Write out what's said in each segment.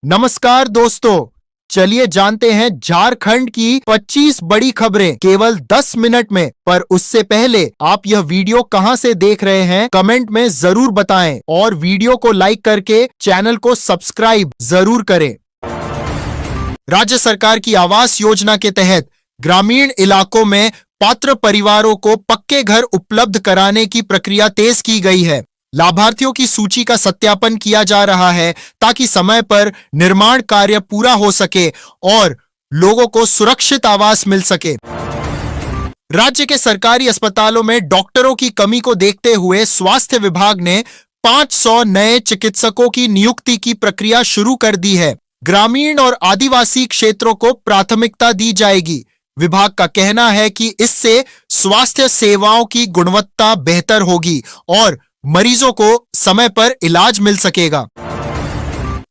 नमस्कार दोस्तों, चलिए जानते हैं झारखंड की 25 बड़ी खबरें केवल 10 मिनट में। पर उससे पहले आप यह वीडियो कहां से देख रहे हैं कमेंट में जरूर बताएं और वीडियो को लाइक करके चैनल को सब्सक्राइब जरूर करें। राज्य सरकार की आवास योजना के तहत ग्रामीण इलाकों में पात्र परिवारों को पक्के घर उपलब्ध कराने की प्रक्रिया तेज की गई है। लाभार्थियों की सूची का सत्यापन किया जा रहा है ताकि समय पर निर्माण कार्य पूरा हो सके और लोगों को सुरक्षित आवास मिल सके। राज्य के सरकारी अस्पतालों में डॉक्टरों की कमी को देखते हुए स्वास्थ्य विभाग ने 500 नए चिकित्सकों की नियुक्ति की प्रक्रिया शुरू कर दी है। ग्रामीण और आदिवासी क्षेत्रों को प्राथमिकता दी जाएगी। विभाग का कहना है कि इससे स्वास्थ्य सेवाओं की गुणवत्ता बेहतर होगी और मरीजों को समय पर इलाज मिल सकेगा।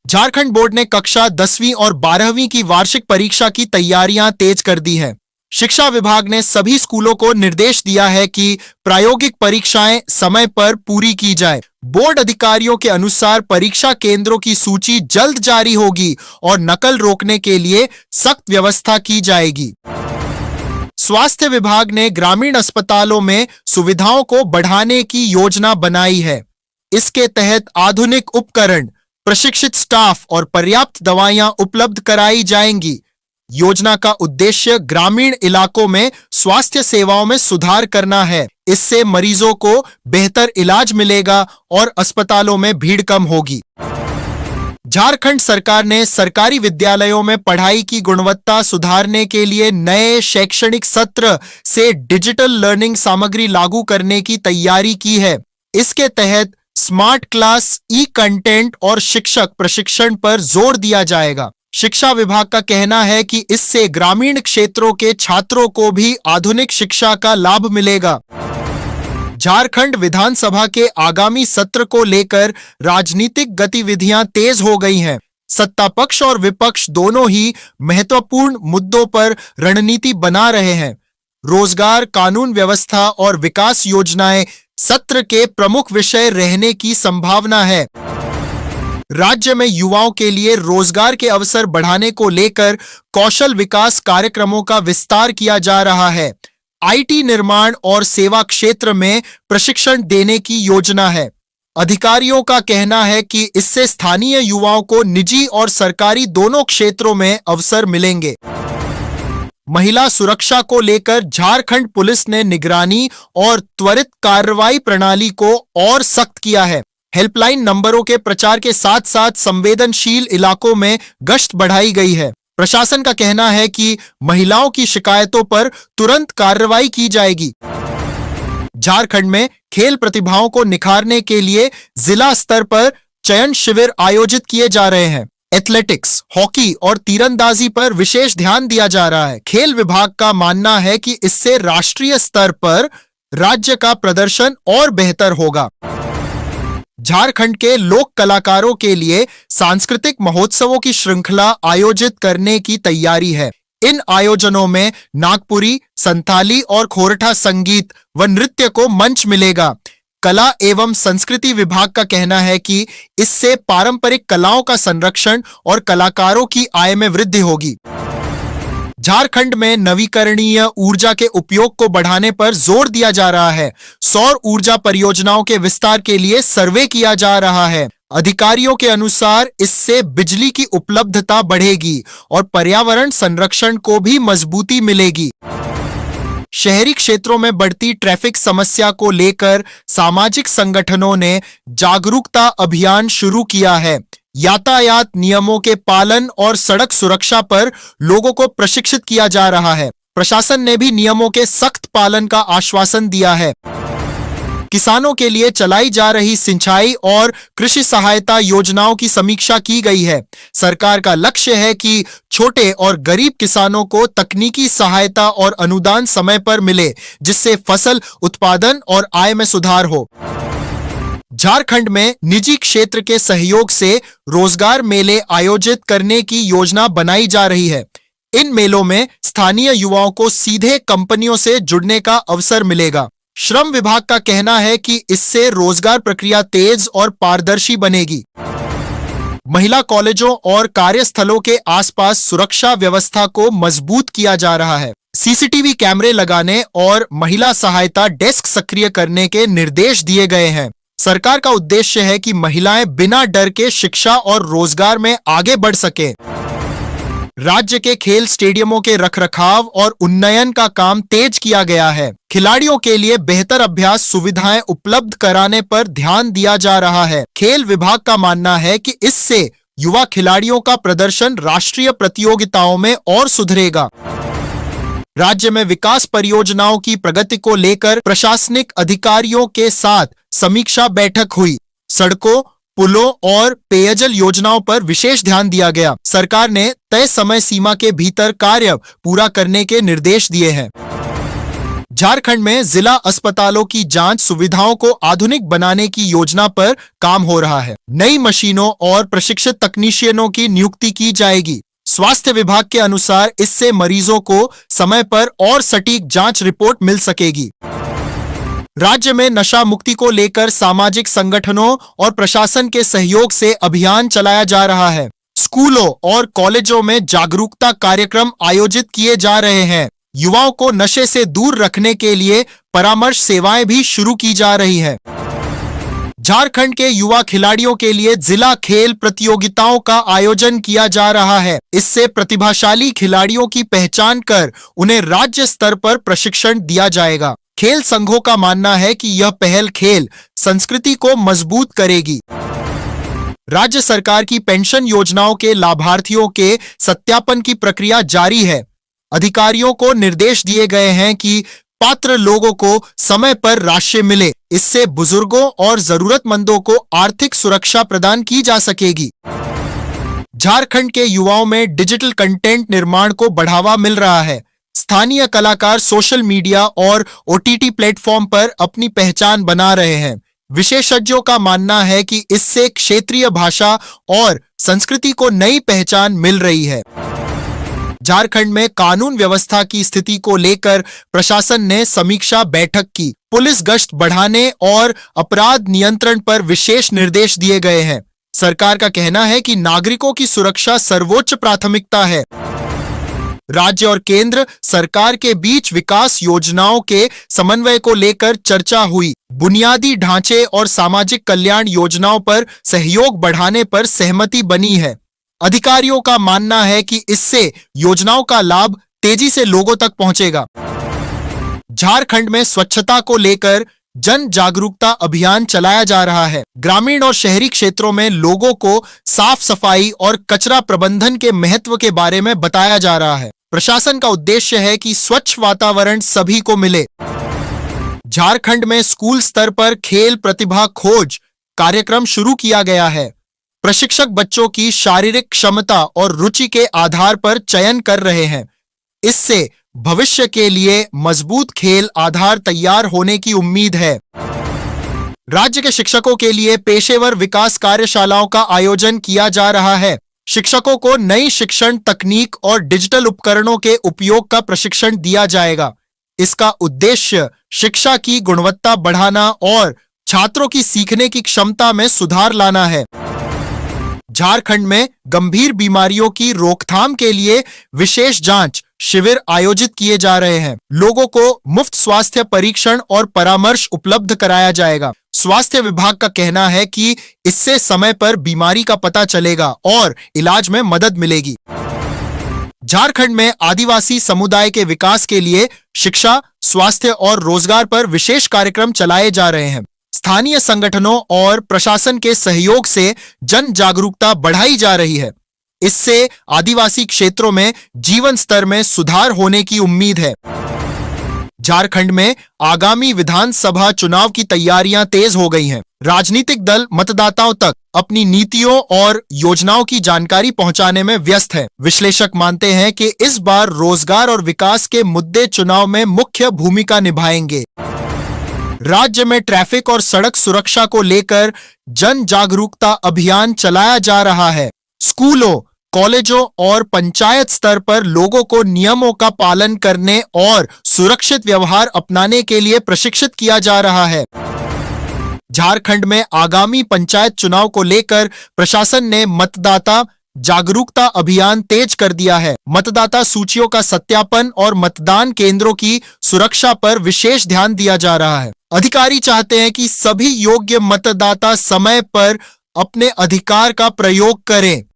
झारखंड बोर्ड ने कक्षा 10वीं और 12वीं की वार्षिक परीक्षा की तैयारियां तेज कर दी हैं। शिक्षा विभाग ने सभी स्कूलों को निर्देश दिया है कि प्रायोगिक परीक्षाएं समय पर पूरी की जाए। बोर्ड अधिकारियों के अनुसार परीक्षा केंद्रों की सूची जल्द जारी होगी और नकल रोकने के लिए सख्त व्यवस्था की जाएगी। स्वास्थ्य विभाग ने ग्रामीण अस्पतालों में सुविधाओं को बढ़ाने की योजना बनाई है। इसके तहत आधुनिक उपकरण, प्रशिक्षित स्टाफ और पर्याप्त दवाइयां उपलब्ध कराई जाएंगी। योजना का उद्देश्य ग्रामीण इलाकों में स्वास्थ्य सेवाओं में सुधार करना है। इससे मरीजों को बेहतर इलाज मिलेगा और अस्पतालों में भीड़ कम होगी। झारखंड सरकार ने सरकारी विद्यालयों में पढ़ाई की गुणवत्ता सुधारने के लिए नए शैक्षणिक सत्र से डिजिटल लर्निंग सामग्री लागू करने की तैयारी की है। इसके तहत स्मार्ट क्लास, ई कंटेंट और शिक्षक प्रशिक्षण पर जोर दिया जाएगा। शिक्षा विभाग का कहना है कि इससे ग्रामीण क्षेत्रों के छात्रों को भी आधुनिक शिक्षा का लाभ मिलेगा। झारखंड विधानसभा के आगामी सत्र को लेकर राजनीतिक गतिविधियां तेज हो गई हैं। सत्ता पक्ष और विपक्ष दोनों ही महत्वपूर्ण मुद्दों पर रणनीति बना रहे हैं। रोजगार, कानून व्यवस्था और विकास योजनाएं सत्र के प्रमुख विषय रहने की संभावना है। राज्य में युवाओं के लिए रोजगार के अवसर बढ़ाने को लेकर कौशल विकास कार्यक्रमों का विस्तार किया जा रहा है। आईटी, निर्माण और सेवा क्षेत्र में प्रशिक्षण देने की योजना है। अधिकारियों का कहना है कि इससे स्थानीय युवाओं को निजी और सरकारी दोनों क्षेत्रों में अवसर मिलेंगे। महिला सुरक्षा को लेकर झारखंड पुलिस ने निगरानी और त्वरित कार्रवाई प्रणाली को और सख्त किया है। हेल्पलाइन नंबरों के प्रचार के साथ साथ संवेदनशील इलाकों में गश्त बढ़ाई गई है। प्रशासन का कहना है कि महिलाओं की शिकायतों पर तुरंत कार्रवाई की जाएगी। झारखंड में खेल प्रतिभाओं को निखारने के लिए जिला स्तर पर चयन शिविर आयोजित किए जा रहे हैं। एथलेटिक्स, हॉकी और तीरंदाजी पर विशेष ध्यान दिया जा रहा है। खेल विभाग का मानना है कि इससे राष्ट्रीय स्तर पर राज्य का प्रदर्शन और बेहतर होगा। झारखंड के लोक कलाकारों के लिए सांस्कृतिक महोत्सवों की श्रृंखला आयोजित करने की तैयारी है। इन आयोजनों में नागपुरी, संथाली और खोरठा संगीत व नृत्य को मंच मिलेगा। कला एवं संस्कृति विभाग का कहना है कि इससे पारंपरिक कलाओं का संरक्षण और कलाकारों की आय में वृद्धि होगी। झारखंड में नवीकरणीय ऊर्जा के उपयोग को बढ़ाने पर जोर दिया जा रहा है। सौर ऊर्जा परियोजनाओं के विस्तार के लिए सर्वे किया जा रहा है। अधिकारियों के अनुसार इससे बिजली की उपलब्धता बढ़ेगी और पर्यावरण संरक्षण को भी मजबूती मिलेगी। शहरी क्षेत्रों में बढ़ती ट्रैफिक समस्या को लेकर सामाजिक संगठनों ने जागरूकता अभियान शुरू किया है। यातायात नियमों के पालन और सड़क सुरक्षा पर लोगों को प्रशिक्षित किया जा रहा है। प्रशासन ने भी नियमों के सख्त पालन का आश्वासन दिया है। किसानों के लिए चलाई जा रही सिंचाई और कृषि सहायता योजनाओं की समीक्षा की गई है। सरकार का लक्ष्य है कि छोटे और गरीब किसानों को तकनीकी सहायता और अनुदान समय पर मिले, जिससे फसल उत्पादन और आय में सुधार हो। झारखंड में निजी क्षेत्र के सहयोग से रोजगार मेले आयोजित करने की योजना बनाई जा रही है। इन मेलों में स्थानीय युवाओं को सीधे कंपनियों से जुड़ने का अवसर मिलेगा। श्रम विभाग का कहना है कि इससे रोजगार प्रक्रिया तेज और पारदर्शी बनेगी। महिला कॉलेजों और कार्यस्थलों के आसपास सुरक्षा व्यवस्था को मजबूत किया जा रहा है। सीसीटीवी कैमरे लगाने और महिला सहायता डेस्क सक्रिय करने के निर्देश दिए गए हैं। सरकार का उद्देश्य है कि महिलाएं बिना डर के शिक्षा और रोजगार में आगे बढ़ सकें। राज्य के खेल स्टेडियमों के रखरखाव और उन्नयन का काम तेज किया गया है। खिलाड़ियों के लिए बेहतर अभ्यास सुविधाएं उपलब्ध कराने पर ध्यान दिया जा रहा है। खेल विभाग का मानना है कि इससे युवा खिलाड़ियों का प्रदर्शन राष्ट्रीय प्रतियोगिताओं में और सुधरेगा। राज्य में विकास परियोजनाओं की प्रगति को लेकर प्रशासनिक अधिकारियों के साथ समीक्षा बैठक हुई। सड़कों, पुलों और पेयजल योजनाओं पर विशेष ध्यान दिया गया। सरकार ने तय समय सीमा के भीतर कार्य पूरा करने के निर्देश दिए हैं। झारखंड में जिला अस्पतालों की जांच सुविधाओं को आधुनिक बनाने की योजना पर काम हो रहा है। नई मशीनों और प्रशिक्षित तकनीशियनों की नियुक्ति की जाएगी। स्वास्थ्य विभाग के अनुसार इससे मरीजों को समय पर और सटीक जांच रिपोर्ट मिल सकेगी। राज्य में नशा मुक्ति को लेकर सामाजिक संगठनों और प्रशासन के सहयोग से अभियान चलाया जा रहा है। स्कूलों और कॉलेजों में जागरूकता कार्यक्रम आयोजित किए जा रहे हैं। युवाओं को नशे से दूर रखने के लिए परामर्श सेवाएं भी शुरू की जा रही हैं। झारखंड के युवा खिलाड़ियों के लिए जिला खेल प्रतियोगिताओं का आयोजन किया जा रहा है। इससे प्रतिभाशाली खिलाड़ियों की पहचान कर उन्हें राज्य स्तर पर प्रशिक्षण दिया जाएगा। खेल संघों का मानना है कि यह पहल खेल संस्कृति को मजबूत करेगी। राज्य सरकार की पेंशन योजनाओं के लाभार्थियों के सत्यापन की प्रक्रिया जारी है। अधिकारियों को निर्देश दिए गए हैं कि पात्र लोगों को समय पर राशि मिले। इससे बुजुर्गों और जरूरतमंदों को आर्थिक सुरक्षा प्रदान की जा सकेगी। झारखंड के युवाओं में डिजिटल कंटेंट निर्माण को बढ़ावा मिल रहा है। स्थानीय कलाकार सोशल मीडिया और ओटीटी प्लेटफॉर्म पर अपनी पहचान बना रहे हैं। विशेषज्ञों का मानना है कि इससे क्षेत्रीय भाषा और संस्कृति को नई पहचान मिल रही है। झारखंड में कानून व्यवस्था की स्थिति को लेकर प्रशासन ने समीक्षा बैठक की। पुलिस गश्त बढ़ाने और अपराध नियंत्रण पर विशेष निर्देश दिए गए हैं। सरकार का कहना है कि नागरिकों की सुरक्षा सर्वोच्च प्राथमिकता है। राज्य और केंद्र सरकार के बीच विकास योजनाओं के समन्वय को लेकर चर्चा हुई। बुनियादी ढांचे और सामाजिक कल्याण योजनाओं पर सहयोग बढ़ाने पर सहमति बनी है। अधिकारियों का मानना है कि इससे योजनाओं का लाभ तेजी से लोगों तक पहुंचेगा। झारखंड में स्वच्छता को लेकर जन जागरूकता अभियान चलाया जा रहा है। ग्रामीण और शहरी क्षेत्रों में लोगों को साफ सफाई और कचरा प्रबंधन के महत्व के बारे में बताया जा रहा है। प्रशासन का उद्देश्य है कि स्वच्छ वातावरण सभी को मिले। झारखंड में स्कूल स्तर पर खेल प्रतिभा खोज कार्यक्रम शुरू किया गया है। प्रशिक्षक बच्चों की शारीरिक क्षमता और रुचि के आधार पर चयन कर रहे हैं। इससे भविष्य के लिए मजबूत खेल आधार तैयार होने की उम्मीद है। राज्य के शिक्षकों के लिए पेशेवर विकास कार्यशालाओं का आयोजन किया जा रहा है। शिक्षकों को नई शिक्षण तकनीक और डिजिटल उपकरणों के उपयोग का प्रशिक्षण दिया जाएगा। इसका उद्देश्य शिक्षा की गुणवत्ता बढ़ाना और छात्रों की सीखने की क्षमता में सुधार लाना है। झारखंड में गंभीर बीमारियों की रोकथाम के लिए विशेष जांच शिविर आयोजित किए जा रहे हैं। लोगों को मुफ्त स्वास्थ्य परीक्षण और परामर्श उपलब्ध कराया जाएगा। स्वास्थ्य विभाग का कहना है कि इससे समय पर बीमारी का पता चलेगा और इलाज में मदद मिलेगी। झारखंड में आदिवासी समुदाय के विकास के लिए शिक्षा, स्वास्थ्य और रोजगार पर विशेष कार्यक्रम चलाए जा रहे हैं। स्थानीय संगठनों और प्रशासन के सहयोग से जन जागरूकता बढ़ाई जा रही है। इससे आदिवासी क्षेत्रों में जीवन स्तर में सुधार होने की उम्मीद है। झारखंड में आगामी विधानसभा चुनाव की तैयारियां तेज हो गई हैं। राजनीतिक दल मतदाताओं तक अपनी नीतियों और योजनाओं की जानकारी पहुंचाने में व्यस्त है। विश्लेषक मानते हैं कि इस बार रोजगार और विकास के मुद्दे चुनाव में मुख्य भूमिका निभाएंगे। राज्य में ट्रैफिक और सड़क सुरक्षा को लेकर जन जागरूकता अभियान चलाया जा रहा है। स्कूलों, कॉलेजों और पंचायत स्तर पर लोगों को नियमों का पालन करने और सुरक्षित व्यवहार अपनाने के लिए प्रशिक्षित किया जा रहा है। झारखंड में आगामी पंचायत चुनाव को लेकर प्रशासन ने मतदाता जागरूकता अभियान तेज कर दिया है। मतदाता सूचियों का सत्यापन और मतदान केंद्रों की सुरक्षा पर विशेष ध्यान दिया जा रहा है। अधिकारी चाहते हैं कि सभी योग्य मतदाता समय पर अपने अधिकार का प्रयोग करें।